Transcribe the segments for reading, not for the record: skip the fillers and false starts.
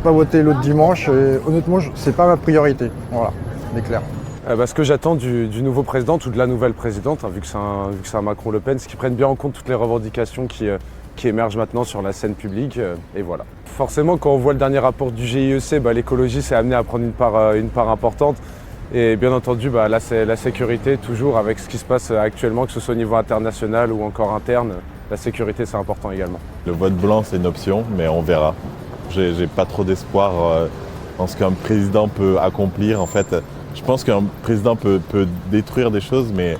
pas voté l'autre dimanche et honnêtement, c'est pas ma priorité. Voilà, c'est clair. Ce que j'attends du nouveau président ou de la nouvelle présidente, vu que c'est un Macron-Le Pen, c'est qu'ils prennent bien en compte toutes les revendications qui émergent maintenant sur la scène publique. Et voilà. Forcément, quand on voit le dernier rapport du GIEC, l'écologie s'est amenée à prendre une part importante. Et bien entendu, là, c'est la sécurité, toujours avec ce qui se passe actuellement, que ce soit au niveau international ou encore interne. La sécurité, c'est important également. Le vote blanc, c'est une option, mais on verra. J'ai pas trop d'espoir dans ce qu'un président peut accomplir. En fait, je pense qu'un président peut détruire des choses, mais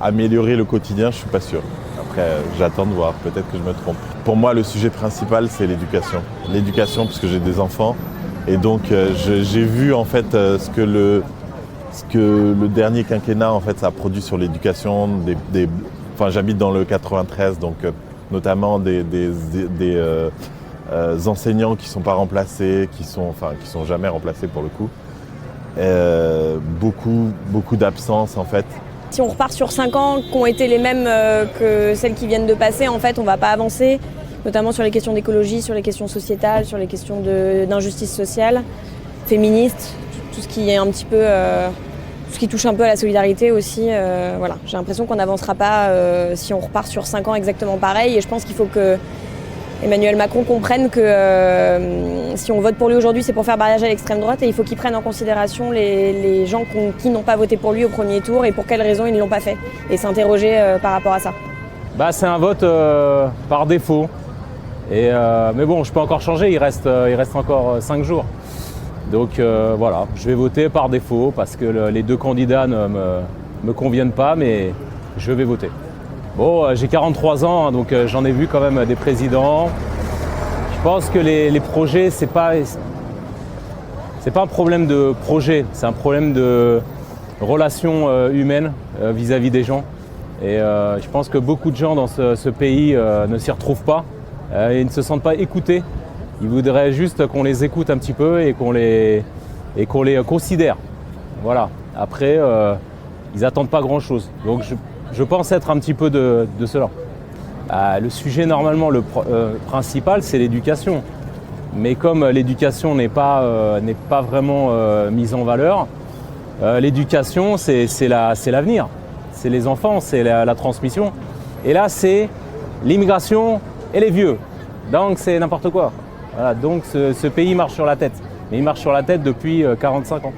améliorer le quotidien, je suis pas sûr. Après, j'attends de voir, peut-être que je me trompe. Pour moi, le sujet principal, c'est l'éducation. L'éducation, parce que j'ai des enfants. Et donc, j'ai vu en fait ce que le dernier quinquennat en fait, ça a produit sur l'éducation. J'habite dans le 93, donc notamment des enseignants qui ne sont pas remplacés, qui sont jamais remplacés pour le coup. Beaucoup d'absences en fait. Si on repart sur 5 ans qui ont été les mêmes que celles qui viennent de passer, en fait, on ne va pas avancer, notamment sur les questions d'écologie, sur les questions sociétales, sur les questions d'injustice sociale, féministe, tout ce qui est un petit peu, tout ce qui touche un peu à la solidarité aussi. Voilà. J'ai l'impression qu'on n'avancera pas si on repart sur 5 ans exactement pareil. Et je pense qu'il faut que Emmanuel Macron comprenne que si on vote pour lui aujourd'hui, c'est pour faire barrage à l'extrême droite et il faut qu'il prenne en considération les gens qui n'ont pas voté pour lui au premier tour et pour quelles raisons ils ne l'ont pas fait et s'interroger par rapport à ça. C'est un vote par défaut. Mais bon, je peux encore changer, il reste encore 5 jours. Donc voilà, je vais voter par défaut parce que les deux candidats ne me conviennent pas, mais je vais voter. Bon, j'ai 43 ans, donc j'en ai vu quand même des présidents. Je pense que les projets, c'est pas un problème de projet, c'est un problème de relations humaines vis-à-vis des gens. Et je pense que beaucoup de gens dans ce pays ne s'y retrouvent pas et ne se sentent pas écoutés. Ils voudraient juste qu'on les écoute un petit peu et qu'on les considère. Voilà. Après, ils n'attendent pas grand-chose. Donc je pense être un petit peu de cela. Le sujet, normalement, le principal, c'est l'éducation. Mais comme l'éducation n'est pas vraiment mise en valeur, l'éducation, c'est l'avenir. C'est les enfants, c'est la transmission. Et là, c'est l'immigration et les vieux. Donc, c'est n'importe quoi. Voilà, donc, ce pays marche sur la tête. Mais il marche sur la tête depuis 45 ans.